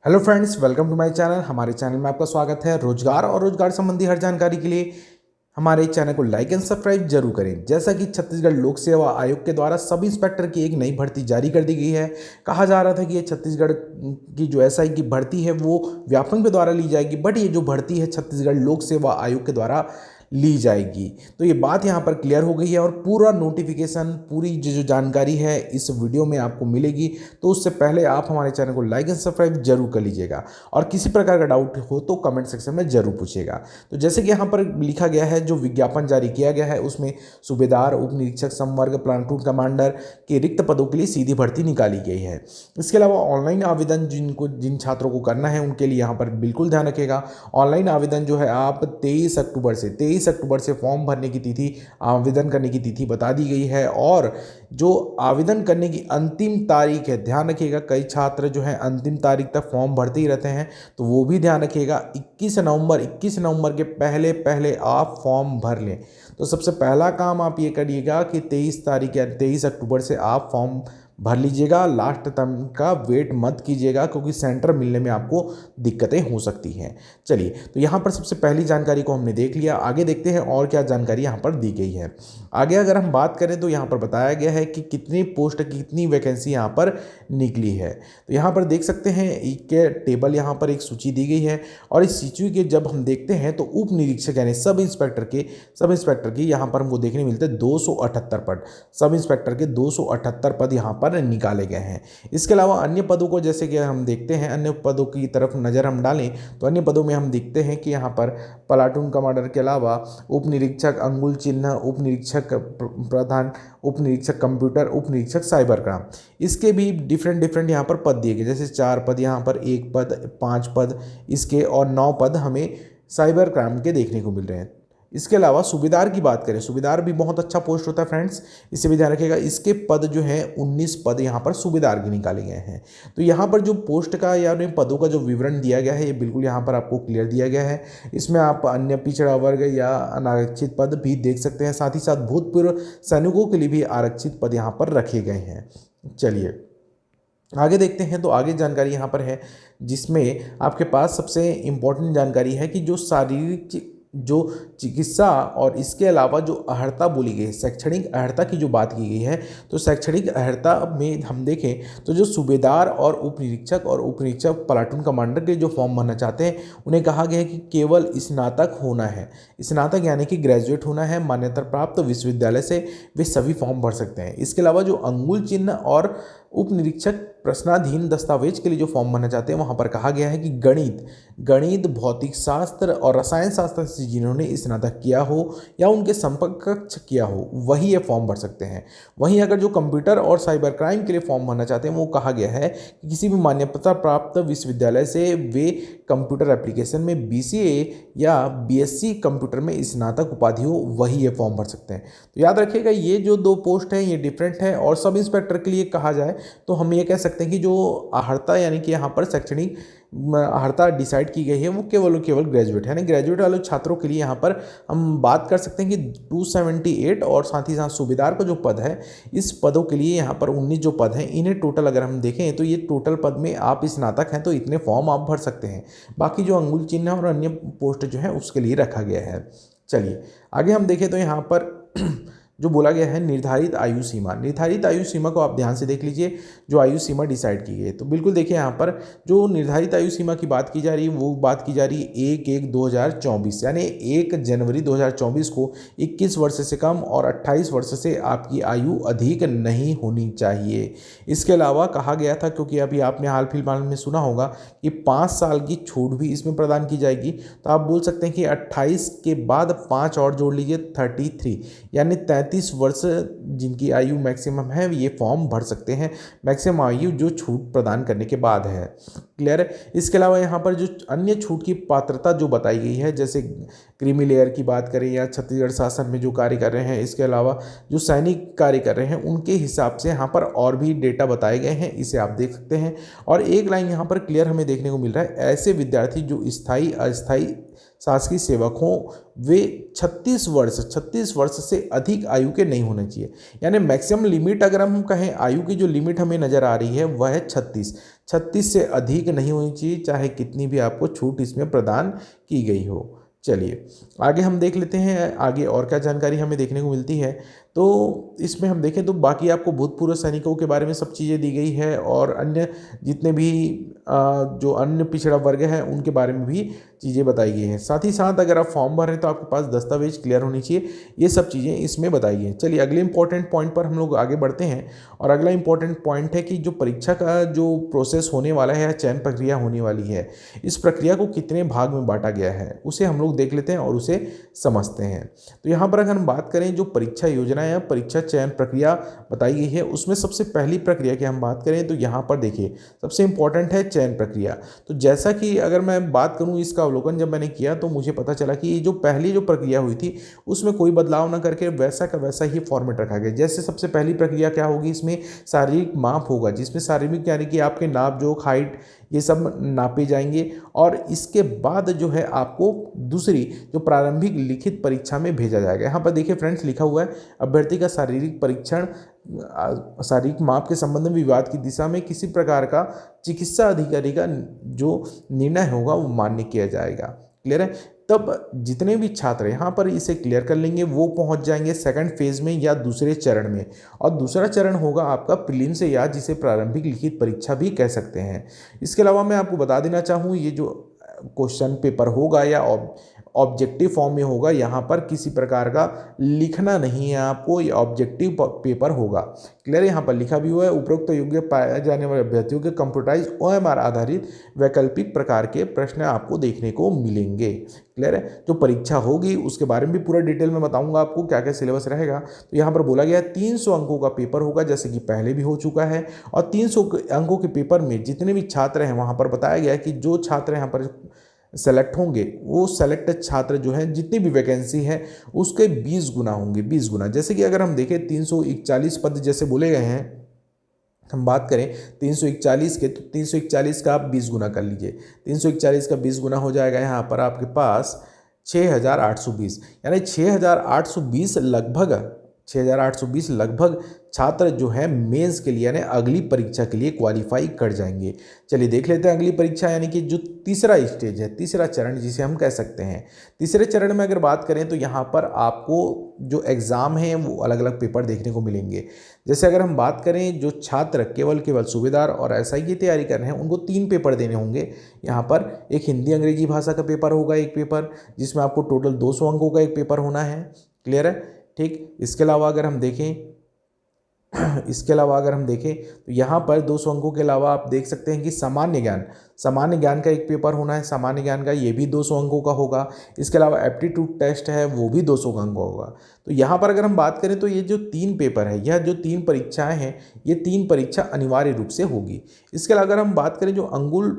Hello friends, welcome to my channel. हमारे channel में आपका स्वागत है। रोजगार और रोजगार संबंधी हर जानकारी के लिए हमारे चैनल को लाइक एंड सब्सक्राइब जरूर करें। जैसा कि छत्तीसगढ़ लोक सेवा आयोग के द्वारा सब इंस्पेक्टर की एक नई भर्ती जारी कर दी गई है। कहा जा रहा था कि ये छत्तीसगढ़ की जो एसआई की भर्ती है वो व्यापमं के द्वारा ली जाएगी, बट ये जो भर्ती है छत्तीसगढ़ लोक सेवा आयोग के द्वारा ली जाएगी। तो ये बात यहाँ पर क्लियर हो गई है और पूरा नोटिफिकेशन, पूरी जो जानकारी है इस वीडियो में आपको मिलेगी। तो उससे पहले आप हमारे चैनल को लाइक एंड सब्सक्राइब जरूर कर लीजिएगा और किसी प्रकार का डाउट हो तो कमेंट सेक्शन में जरूर पूछिएगा। तो जैसे कि यहाँ पर लिखा गया है, जो विज्ञापन जारी किया गया है उसमें सूबेदार, उप निरीक्षक संवर्ग, प्लाटून कमांडर के रिक्त पदों के लिए सीधी भर्ती निकाली गई है। इसके अलावा ऑनलाइन आवेदन जिन छात्रों को करना है उनके लिए यहाँ पर बिल्कुल ध्यान रखिएगा। ऑनलाइन आवेदन जो है आप 23 अक्टूबर से फॉर्म भरने की तिथि, आवेदन करने की तिथि बता दी गई है। और जो आवेदन करने की अंतिम तारीख है, ध्यान रखिएगा, कई छात्र जो है अंतिम तारीख तक फॉर्म भरते ही रहते हैं, तो वो भी ध्यान रखिएगा। 21 नवंबर के पहले पहले आप फॉर्म भर लें। तो सबसे पहला काम आप ये करिएगा कि 23 तारीख या 23 अक्टूबर से आप फॉर्म भर लीजिएगा। लास्ट टाइम का वेट मत कीजिएगा क्योंकि सेंटर मिलने में आपको दिक्कतें हो सकती हैं। चलिए, तो यहाँ पर सबसे पहली जानकारी को हमने देख लिया। आगे देखते हैं और क्या जानकारी यहाँ पर दी गई है। आगे अगर हम बात करें तो यहाँ पर बताया गया है कि कितनी पोस्ट की कितनी वैकेंसी यहाँ पर निकली है। तो यहाँ पर देख सकते हैं के टेबल, यहाँ पर एक सूची दी गई है और इस सूची के जब हम देखते हैं तो उप निरीक्षक यानी सब इंस्पेक्टर की यहाँ पर हमको देखने मिलते हैं 278 पद। सब इंस्पेक्टर के 278 पद यहाँ पर निकाले गए हैं। इसके अलावा अन्य पदों को जैसे कि हम देखते हैं, अन्य पदों की तरफ नज़र हम डालें तो अन्य पदों में हम देखते हैं कि यहाँ पर प्लाटून कमांडर के अलावा उप निरीक्षक अंगुल चिन्ह, उप निरीक्षक प्रधान, उप निरीक्षक कंप्यूटर, उप निरीक्षक साइबर क्राइम, इसके भी डिफरेंट यहाँ पर पद दिए गए। जैसे 4 पद यहाँ पर, 1 पद, 5 पद इसके और 9 पद हमें साइबर क्राइम के देखने को मिल रहे हैं। इसके अलावा सूबेदार की बात करें, सूबेदार भी बहुत अच्छा पोस्ट होता है फ्रेंड्स, इसे भी ध्यान रखिएगा। इसके पद जो है 19 पद यहाँ पर सूबेदार के निकाले गए हैं। तो यहाँ पर जो पोस्ट का या पदों का जो विवरण दिया गया है ये बिल्कुल यहाँ पर आपको क्लियर दिया गया है। इसमें आप अन्य पिछड़ा वर्ग या अनारक्षित पद भी देख सकते हैं। साथ ही साथ भूतपूर्व सैनिकों के लिए भी आरक्षित पद यहाँ पर रखे गए हैं। चलिए आगे देखते हैं। तो आगे जानकारी यहाँ पर है जिसमें आपके पास सबसे इम्पोर्टेंट जानकारी है कि जो चिकित्सा और इसके अलावा जो अर्हता बोली गई है, शैक्षणिक अर्हता की जो बात की गई है, तो शैक्षणिक अर्हता में हम देखें तो जो सूबेदार और उप निरीक्षक प्लाटून कमांडर के जो फॉर्म भरना चाहते हैं उन्हें कहा गया है कि केवल स्नातक होना है। स्नातक यानी कि ग्रेजुएट होना है, मान्यता प्राप्त विश्वविद्यालय से वे सभी फॉर्म भर सकते हैं। इसके अलावा जो अंगुल चिन्ह और उप निरीक्षक प्रश्नाधीन दस्तावेज के लिए जो फॉर्म भरना चाहते हैं वहाँ पर कहा गया है कि गणित, भौतिक शास्त्र और रसायन शास्त्र से जिन्होंने स्नातक किया हो या उनके समकक्ष किया हो वही ये फॉर्म भर सकते हैं। वहीं अगर जो कंप्यूटर और साइबर क्राइम के लिए फॉर्म भरना चाहते हैं वो कहा गया है कि किसी भी मान्यता प्राप्त विश्वविद्यालय से वे कंप्यूटर एप्लीकेशन में BCA या BSc कंप्यूटर में स्नातक उपाधि हो वही ये फॉर्म भर सकते हैं। तो याद रखिएगा ये जो 2 पोस्ट हैं ये डिफरेंट है। और सब इंस्पेक्टर के लिए कहा जाए तो हम ये कह सकते हैं कि जो अर्हता यानी कि यहाँ पर शैक्षणिक अर्हता डिसाइड की गई है वो केवल ग्रेजुएट है, यानी ग्रेजुएट वाले छात्रों के लिए यहाँ पर हम बात कर सकते हैं कि 278 और साथ ही साथ सूबेदार का जो पद है इस पदों के लिए यहाँ पर 19 जो पद हैं इन्हें टोटल अगर हम देखें तो ये टोटल पद में आप स्नातक हैं तो इतने फॉर्म आप भर सकते हैं। बाकी जो अंगुल चिन्ह और अन्य पोस्ट जो है उसके लिए रखा गया है। चलिए आगे हम देखें तो यहाँ पर जो बोला गया है निर्धारित आयु सीमा को आप ध्यान से देख लीजिए। जो आयु सीमा डिसाइड की गई है तो बिल्कुल देखिए यहाँ पर जो निर्धारित आयु सीमा की बात की जा रही है वो बात की जा रही है 1/1/2024 यानी 1 जनवरी 2024 को 21 वर्ष से कम और 28 वर्ष से आपकी आयु अधिक नहीं होनी चाहिए। इसके अलावा कहा गया था, क्योंकि अभी आपने हाल फिलहाल में सुना होगा कि 5 साल की छूट भी इसमें प्रदान की जाएगी, तो आप बोल सकते हैं कि 28 के बाद 5 और जोड़ लीजिए 33 यानी 33 वर्ष जिनकी आयु मैक्सिमम है ये फॉर्म भर सकते हैं। मैक्सिमम आयु जो छूट प्रदान करने के बाद है। क्लियर है। इसके अलावा यहाँ पर जो अन्य छूट की पात्रता जो बताई गई है, जैसे क्रीमी लेयर की बात करें या छत्तीसगढ़ शासन में जो कार्य कर रहे हैं, इसके अलावा जो सैनिक कार्य कर रहे हैं उनके हिसाब से यहाँ पर और भी डेटा बताए गए हैं, इसे आप देख सकते हैं। और एक लाइन यहाँ पर क्लियर हमें देखने को मिल रहा है, ऐसे विद्यार्थी जो स्थायी अस्थायी शासकीय सेवक हों वे 36 वर्ष से अधिक आयु के नहीं होने चाहिए। यानी मैक्सिमम लिमिट अगर हम कहें आयु की जो लिमिट हमें नज़र आ रही है वह है 36। 36 से अधिक नहीं होनी चाहिए, चाहे कितनी भी आपको छूट इसमें प्रदान की गई हो। चलिए आगे हम देख लेते हैं, आगे और क्या जानकारी हमें देखने को मिलती है। तो इसमें हम देखें तो बाकी आपको भूतपूर्व सैनिकों के बारे में सब चीज़ें दी गई है, और अन्य जितने भी जो अन्य पिछड़ा वर्ग है उनके बारे में भी चीज़ें बताई गई हैं। साथ ही साथ अगर आप फॉर्म भर रहे हैं तो आपके पास दस्तावेज क्लियर होनी चाहिए, ये सब चीज़ें इसमें बताई गई हैं। चलिए अगले इंपॉर्टेंट पॉइंट पर हम लोग आगे बढ़ते हैं, और अगला इंपॉर्टेंट पॉइंट है कि जो परीक्षा का जो प्रोसेस होने वाला है, चयन प्रक्रिया होने वाली है, इस प्रक्रिया को कितने भाग में बांटा गया है उसे हम लोग देख लेते हैं और उसे समझते हैं। तो यहाँ पर अगर हम बात करें जो परीक्षा योजना या परीक्षा चयन प्रक्रिया बताई गई है, उसमें सबसे पहली प्रक्रिया की हम बात करें तो यहाँ पर देखिए सबसे इंपॉर्टेंट है चयन प्रक्रिया। तो जैसा कि अगर मैं बात करूँ इसका अवलोकन जब मैंने किया तो मुझे पता चला कि ये जो पहली जो प्रक्रिया हुई थी उसमें कोई बदलाव ना करके वैसा का वैसा ही फॉर्मेट रखा गया। जैसे सबसे पहली प्रक्रिया क्या होगी, इसमें शारीरिक माप होगा, जिसमें शारीरिक यानी कि आपके नाप जोख हाइट ये सब नापे जाएंगे, और इसके बाद जो है आपको दूसरी जो प्रारंभिक लिखित परीक्षा में भेजा जाएगा। यहाँ पर देखिए फ्रेंड्स लिखा हुआ है, अभ्यर्थी का शारीरिक परीक्षण शारीरिक माप के संबंध में विवाद की दिशा में किसी प्रकार का चिकित्सा अधिकारी का जो निर्णय होगा वो मान्य किया जाएगा। क्लियर है। तब जितने भी छात्र यहाँ पर इसे क्लियर कर लेंगे वो पहुँच जाएंगे सेकंड फेज में या दूसरे चरण में, और दूसरा चरण होगा आपका प्रीलिम्स या जिसे प्रारंभिक लिखित परीक्षा भी कह सकते हैं। इसके अलावा मैं आपको बता देना चाहूँ ये जो क्वेश्चन पेपर होगा या ऑब्जेक्टिव फॉर्म में होगा, यहाँ पर किसी प्रकार का लिखना नहीं है आपको, ये ऑब्जेक्टिव पेपर होगा। क्लियर है। यहाँ पर लिखा भी हुआ है, उपरोक्त योग्य पाए जाने वाले अभ्यर्थियों के कंप्यूटराइज OMR आधारित वैकल्पिक प्रकार के प्रश्न आपको देखने को मिलेंगे। क्लियर है। जो परीक्षा होगी उसके बारे में भी पूरा डिटेल में बताऊंगा आपको क्या क्या सिलेबस रहेगा। तो यहाँ पर बोला गया है 300 अंकों का पेपर होगा, जैसे कि पहले भी हो चुका है, और 300 अंकों के पेपर में जितने भी छात्र हैं वहाँ पर बताया गया है कि जो छात्र यहाँ पर सेलेक्ट होंगे वो सेलेक्ट छात्र जो हैं जितनी भी वैकेंसी है उसके 20 गुना होंगे, 20 गुना। जैसे कि अगर हम देखें 341 पद जैसे बोले गए हैं, हम बात करें 341 के, तो 341 का आप 20 गुना कर लीजिए, 341 का 20 गुना हो जाएगा यहाँ पर आपके पास 6820, यानी 6820 लगभग छात्र जो है मेंस के लिए यानी अगली परीक्षा के लिए क्वालिफाई कर जाएंगे। चलिए देख लेते हैं अगली परीक्षा, यानी कि जो तीसरा स्टेज है, तीसरा चरण जिसे हम कह सकते हैं। तीसरे चरण में अगर बात करें तो यहाँ पर आपको जो एग्ज़ाम है वो अलग अलग पेपर देखने को मिलेंगे। जैसे अगर हम बात करें जो छात्र केवल सूबेदार और SI की तैयारी कर रहे हैं उनको 3 पेपर देने होंगे। यहाँ पर एक हिंदी अंग्रेजी भाषा का पेपर होगा, एक पेपर जिसमें आपको टोटल 200 अंकों का एक पेपर होना है। क्लियर है। ठीक। इसके अलावा अगर हम देखें तो यहाँ पर 200 अंकों के अलावा आप देख सकते हैं कि सामान्य ज्ञान का एक पेपर होना है, सामान्य ज्ञान का, ये भी 200 अंकों का होगा। इसके अलावा एप्टीट्यूड टेस्ट है वो भी 200 अंकों का होगा। तो यहाँ पर अगर हम बात करें तो ये जो 3 पेपर है, यह जो 3 परीक्षाएं हैं, ये 3 परीक्षा अनिवार्य रूप से होगी। इसके अलावा अगर हम बात करें जो अंगुल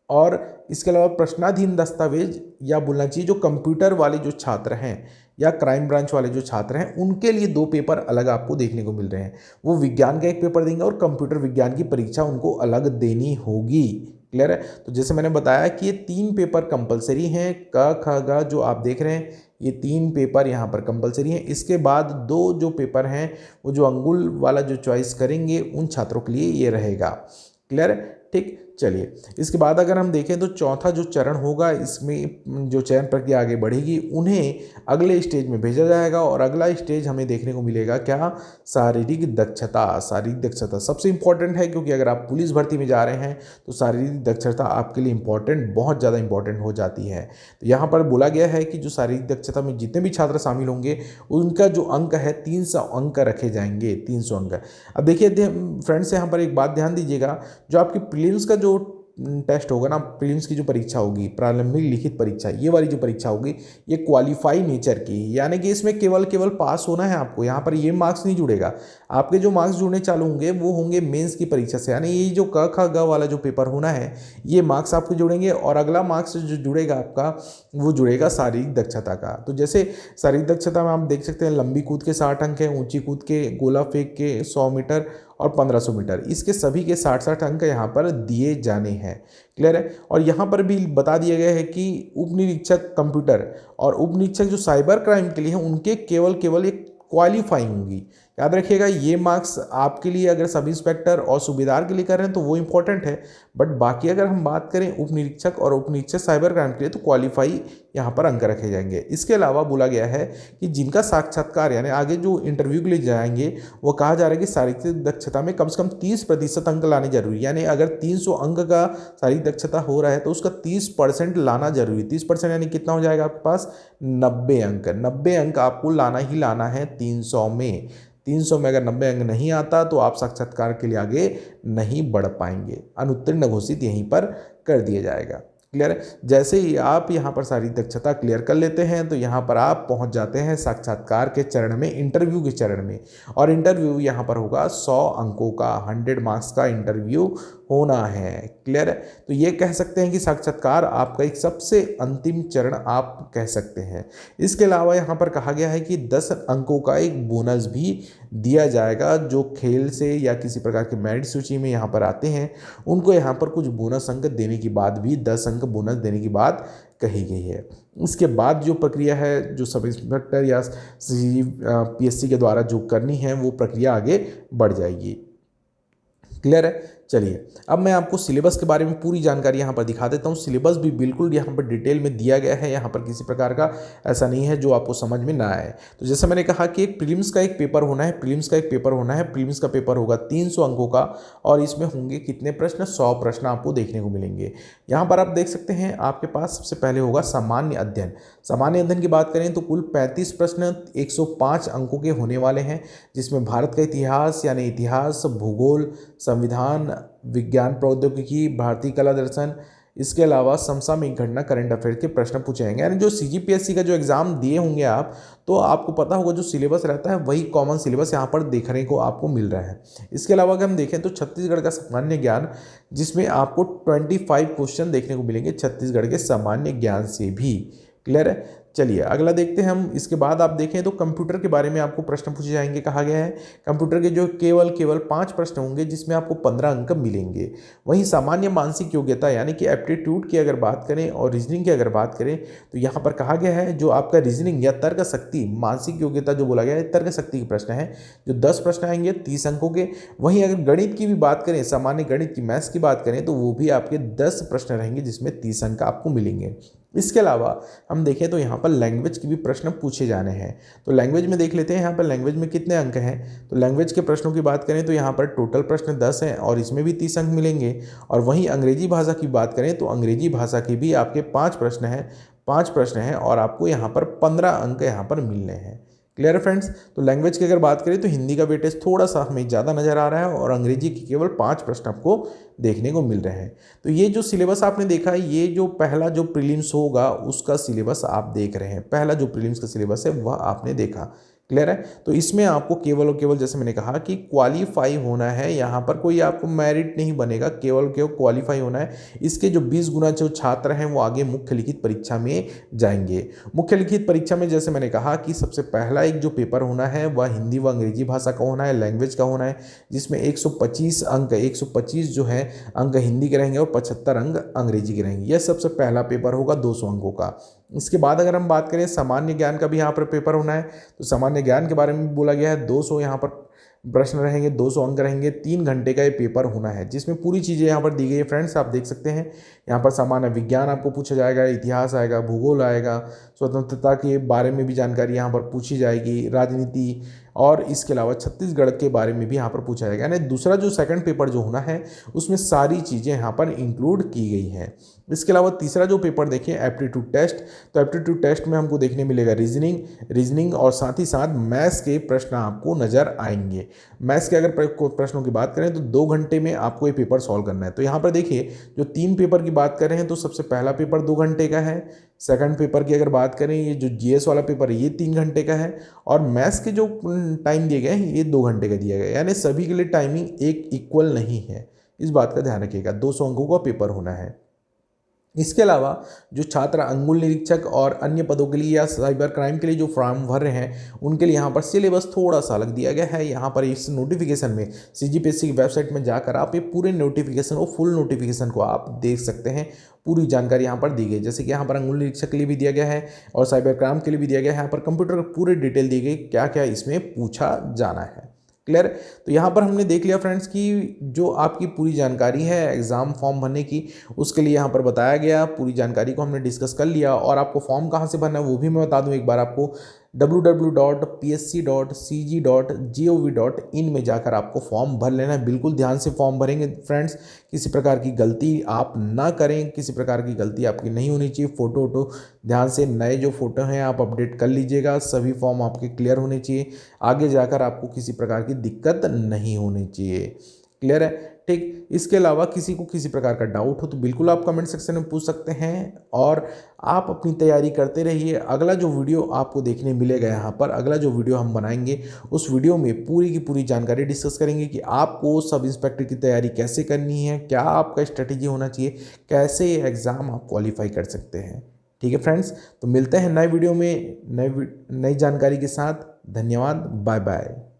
और इसके अलावा प्रश्नाधीन दस्तावेज या बोलना चाहिए जो कंप्यूटर वाले जो छात्र हैं या क्राइम ब्रांच वाले जो छात्र हैं उनके लिए 2 पेपर अलग आपको देखने को मिल रहे हैं। वो विज्ञान का एक पेपर देंगे और कंप्यूटर विज्ञान की परीक्षा उनको अलग देनी होगी। क्लियर है। तो जैसे मैंने बताया कि ये 3 पेपर कंपलसरी हैं, क ख ग जो आप देख रहे हैं ये 3 पेपर यहाँ पर कंपलसरी हैं। इसके बाद 2 जो पेपर हैं वो जो अंगुल वाला जो चॉइस करेंगे उन छात्रों के लिए ये रहेगा। क्लियर है। ठीक। चलिए इसके बाद अगर हम देखें तो चौथा जो चरण होगा, इसमें जो चयन प्रक्रिया आगे बढ़ेगी उन्हें अगले स्टेज में भेजा जाएगा, और अगला स्टेज हमें देखने को मिलेगा क्या, शारीरिक दक्षता सबसे इंपॉर्टेंट है, क्योंकि अगर आप पुलिस भर्ती में जा रहे हैं तो शारीरिक दक्षता आपके लिए बहुत ज़्यादा इंपॉर्टेंट हो जाती है। तो यहाँ पर बोला गया है कि जो शारीरिक दक्षता में जितने भी छात्र शामिल होंगे उनका जो अंक है 300 अंक रखे जाएंगे, 300 अंक। अब देखिए फ्रेंड्स यहाँ पर एक बात ध्यान दीजिएगा, जो आपकी प्रीलिम्स का जो टेस्ट होगा ना, प्रीलिम्स की जो परीक्षा होगी, प्रारंभिक लिखित परीक्षा, ये वाली जो परीक्षा होगी ये क्वालिफाई नेचर की, यानी कि इसमें केवल पास होना है आपको। यहाँ पर ये मार्क्स नहीं जुड़ेगा, आपके जो मार्क्स जुड़ने चालू होंगे वो होंगे मेंस की परीक्षा से, यानी ये जो क ख ग वाला जो पेपर होना है ये मार्क्स आपको जुड़ेंगे, और अगला मार्क्स जो जुड़ेगा आपका वो जुड़ेगा शारीरिक दक्षता का। तो जैसे शारीरिक दक्षता में आप देख सकते हैं लंबी कूद के 60 अंक हैं, ऊंची कूद के, गोला फेंक के 100 मीटर और 1500 मीटर, इसके सभी के 60 अंक यहाँ पर दिए जाने हैं। क्लियर है। और यहाँ पर भी बता दिया गया है कि उप निरीक्षक कंप्यूटर और उप निरीक्षक जो साइबर क्राइम के लिए हैं उनके केवल एक क्वालिफाई होंगी, याद रखिएगा ये मार्क्स आपके लिए अगर सब इंस्पेक्टर और सूबेदार के लिए कर रहे हैं तो वो इंपॉर्टेंट है, बट बाकी अगर हम बात करें उप निरीक्षक और उप निरीक्षक साइबर क्राइम के लिए तो क्वालिफाई यहाँ पर अंक रखे जाएंगे। इसके अलावा बोला गया है कि जिनका साक्षात्कार यानी आगे जो इंटरव्यू के लिए जाएंगे वो कहा जा रहा है कि शारीरिक दक्षता में कम से कम 30% अंक लाने जरूरी, यानी अगर 300 अंक का शारीरिक दक्षता हो रहा है तो उसका 30% लाना जरूरी। 30% यानी कितना हो जाएगा आपके पास 90 अंक। 90 अंक आपको लाना ही लाना है 300 में। 300 में अगर 90 अंक नहीं आता तो आप साक्षात्कार के लिए आगे नहीं बढ़ पाएंगे, अनुत्तीर्ण घोषित यहीं पर कर दिया जाएगा। क्लियर है। जैसे ही आप यहाँ पर सारी दक्षता क्लियर कर लेते हैं तो यहाँ पर आप पहुँच जाते हैं साक्षात्कार के चरण में, इंटरव्यू के चरण में। और इंटरव्यू यहाँ पर होगा 100 अंकों का, 100 मार्क्स का इंटरव्यू होना है। क्लियर है। तो ये कह सकते हैं कि साक्षात्कार आपका एक सबसे अंतिम चरण आप कह सकते हैं। इसके अलावा यहाँ पर कहा गया है कि 10 अंकों का एक बोनस भी दिया जाएगा। जो खेल से या किसी प्रकार के मेरिट सूची में यहाँ पर आते हैं उनको यहाँ पर कुछ बोनस अंक देने की बात भी, 10 अंक बोनस देने की बात कही गई है। इसके बाद जो प्रक्रिया है जो सब इंस्पेक्टर या पीएससी के द्वारा जो करनी है वो प्रक्रिया आगे बढ़ जाएगी। क्लियर है। चलिए अब मैं आपको सिलेबस के बारे में पूरी जानकारी यहाँ पर दिखा देता हूँ। सिलेबस भी बिल्कुल यहाँ पर डिटेल में दिया गया है, यहाँ पर किसी प्रकार का ऐसा नहीं है जो आपको समझ में ना आए। तो जैसे मैंने कहा कि एक प्रीलिम्स का एक पेपर होना है, प्रीलिम्स का एक पेपर होना है। प्रीलिम्स का पेपर होगा 300 अंकों का और इसमें होंगे कितने प्रश्न, 100 प्रश्न आपको देखने को मिलेंगे। यहाँ पर आप देख सकते हैं आपके पास सबसे पहले होगा सामान्य अध्ययन। सामान्य अध्ययन की बात करें तो कुल 35 प्रश्न 105 अंकों के होने वाले हैं, जिसमें भारत का इतिहास यानी इतिहास, भूगोल, संविधान, विज्ञान प्रौद्योगिकी, भारतीय कला दर्शन, इसके अलावा समसामयिक घटना, करंट अफेयर के प्रश्न पूछे जाएंगे। यानी जो सीजीपीएससी का जो एग्जाम दिए होंगे आप, तो आपको पता होगा जो सिलेबस रहता है वही कॉमन सिलेबस यहाँ पर देखने को आपको मिल रहा है। इसके अलावा अगर हम देखें तो छत्तीसगढ़ का सामान्य ज्ञान, जिसमें आपको 25 क्वेश्चन देखने को मिलेंगे छत्तीसगढ़ के सामान्य ज्ञान से भी। क्लियर है। चलिए अगला देखते हैं हम। इसके बाद आप देखें तो कंप्यूटर के बारे में आपको प्रश्न पूछे जाएंगे। कहा गया है कंप्यूटर के जो केवल 5 प्रश्न होंगे जिसमें आपको 15 अंक मिलेंगे। वहीं सामान्य मानसिक योग्यता यानी कि एप्टीट्यूड की अगर बात करें और रीजनिंग की अगर बात करें तो यहाँ पर कहा गया है जो आपका रीजनिंग या तर्क शक्ति, मानसिक योग्यता जो बोला गया है तर्क शक्ति के प्रश्न है जो 10 प्रश्न आएंगे 30 अंकों के। वहीं अगर गणित की भी बात करें, सामान्य गणित की, मैथ्स की बात करें तो वो भी आपके 10 प्रश्न रहेंगे जिसमें 30 अंक आपको मिलेंगे। इसके अलावा हम देखें तो यहाँ पर लैंग्वेज के भी प्रश्न पूछे जाने हैं। तो लैंग्वेज में देख लेते हैं यहाँ पर लैंग्वेज में कितने अंक हैं। तो लैंग्वेज के प्रश्नों की बात करें तो यहाँ पर टोटल प्रश्न 10 हैं और इसमें भी 30 अंक मिलेंगे। और वहीं अंग्रेजी भाषा की बात करें तो अंग्रेजी भाषा के भी आपके 5 प्रश्न हैं और आपको यहाँ पर 15 अंक यहाँ पर मिलने हैं। क्लियर है फ्रेंड्स। तो लैंग्वेज की अगर बात करें तो हिंदी का वेटेज थोड़ा सा हमें ज़्यादा नज़र आ रहा है और अंग्रेजी के केवल 5 प्रश्न आपको देखने को मिल रहे हैं। तो ये जो सिलेबस आपने देखा है, ये जो पहला जो प्रीलिम्स होगा उसका सिलेबस आप देख रहे हैं। पहला जो प्रीलिम्स का सिलेबस है वह आपने देखा। क्लियर है। तो इसमें आपको केवल और केवल जैसे मैंने कहा कि क्वालिफाई होना है। यहाँ पर कोई आपको मेरिट नहीं बनेगा, केवल क्वालिफाई होना है। इसके जो 20 गुना जो छात्र हैं वो आगे मुख्य लिखित परीक्षा में जाएंगे। मुख्य लिखित परीक्षा में जैसे मैंने कहा कि सबसे पहला एक जो पेपर होना है वह हिंदी व अंग्रेजी भाषा का होना है, लैंग्वेज का होना है, जिसमें 125 अंक 125 जो है अंक हिंदी के रहेंगे और 75 अंक अंग्रेजी के रहेंगे। यह सबसे पहला पेपर होगा 200 अंकों का। इसके बाद अगर हम बात करें सामान्य ज्ञान का भी यहाँ पर पेपर होना है, तो सामान्य ज्ञान के बारे में बोला गया है 200 यहाँ पर प्रश्न रहेंगे, 200 अंक रहेंगे। 3 घंटे का ये पेपर होना है जिसमें पूरी चीज़ें यहाँ पर दी गई है फ्रेंड्स, आप देख सकते हैं। यहाँ पर सामान्य विज्ञान आपको पूछा जाएगा, इतिहास आएगा, भूगोल आएगा, स्वतंत्रता के बारे में भी जानकारी यहाँ पर पूछी जाएगी, राजनीति, और इसके अलावा छत्तीसगढ़ के बारे में भी यहाँ पर पूछा जाएगा। यानी दूसरा जो सेकंड पेपर जो होना है उसमें सारी चीज़ें यहाँ पर इंक्लूड की गई हैं। इसके अलावा तीसरा जो पेपर देखें एप्टीट्यूड टेस्ट, तो एप्टीट्यूड टेस्ट में हमको देखने मिलेगा रीजनिंग और साथ ही साथ मैथ्स के प्रश्न आपको नज़र आएंगे। मैथ्स के अगर प्रश्नों की बात करें तो 2 घंटे में आपको ये पेपर सॉल्व करना है। तो यहाँ पर देखिए जो 3 पेपर की बात कर रहे हैं तो सबसे पहला पेपर 2 घंटे का है। सेकंड पेपर की अगर बात करें ये जो जीएस वाला पेपर है ये 3 घंटे का है और मैथ्स के जो टाइम दिए गए हैं ये 2 घंटे का दिया गया है। यानी सभी के लिए टाइमिंग एक इक्वल नहीं है, इस बात का ध्यान रखिएगा। 200 अंकों का पेपर होना है। इसके अलावा जो छात्र अंगुल निरीक्षक और अन्य पदों के लिए या साइबर क्राइम के लिए जो फॉर्म भर रहे हैं उनके लिए यहाँ पर सिलेबस थोड़ा सा अलग दिया गया है। यहाँ पर इस नोटिफिकेशन में सीजीपीएससी की वेबसाइट में जाकर आप ये पूरे नोटिफिकेशन को फुल नोटिफिकेशन को आप देख सकते हैं। पूरी जानकारी यहाँ पर दी गई, जैसे कि यहाँ पर अंगुल निरीक्षक के लिए भी दिया गया है और साइबर क्राइम के लिए भी दिया गया है। यहाँ पर कंप्यूटर का पूरे डिटेल दी गई, क्या क्या इसमें पूछा जाना है। क्लियर। तो यहाँ पर हमने देख लिया फ्रेंड्स कि जो आपकी पूरी जानकारी है एग्ज़ाम फॉर्म भरने की, उसके लिए यहाँ पर बताया गया, पूरी जानकारी को हमने डिस्कस कर लिया। और आपको फॉर्म कहाँ से भरना है वो भी मैं बता दूँ एक बार आपको, www.psc.cg.gov.in में जाकर आपको फॉर्म भर लेना है। बिल्कुल ध्यान से फॉर्म भरेंगे फ्रेंड्स, किसी प्रकार की गलती आप ना करें, किसी प्रकार की गलती आपकी नहीं होनी चाहिए। फ़ोटो वोटो ध्यान से, नए जो फ़ोटो हैं आप अपडेट कर लीजिएगा। सभी फॉर्म आपके क्लियर होने चाहिए, आगे जाकर आपको किसी प्रकार की दिक्कत नहीं होनी चाहिए। क्लियर है, ठीक। इसके अलावा किसी को किसी प्रकार का डाउट हो तो बिल्कुल आप कमेंट सेक्शन में पूछ सकते हैं और आप अपनी तैयारी करते रहिए। अगला जो वीडियो आपको देखने मिलेगा यहाँ पर, अगला जो वीडियो हम बनाएंगे उस वीडियो में पूरी की पूरी जानकारी डिस्कस करेंगे कि आपको सब इंस्पेक्टर की तैयारी कैसे करनी है, क्या आपका स्ट्रेटेजी होना चाहिए, कैसे ये एग्ज़ाम आप क्वालिफाई कर सकते हैं। ठीक है फ्रेंड्स, तो मिलते हैं नए वीडियो में नई जानकारी के साथ। धन्यवाद, बाय बाय।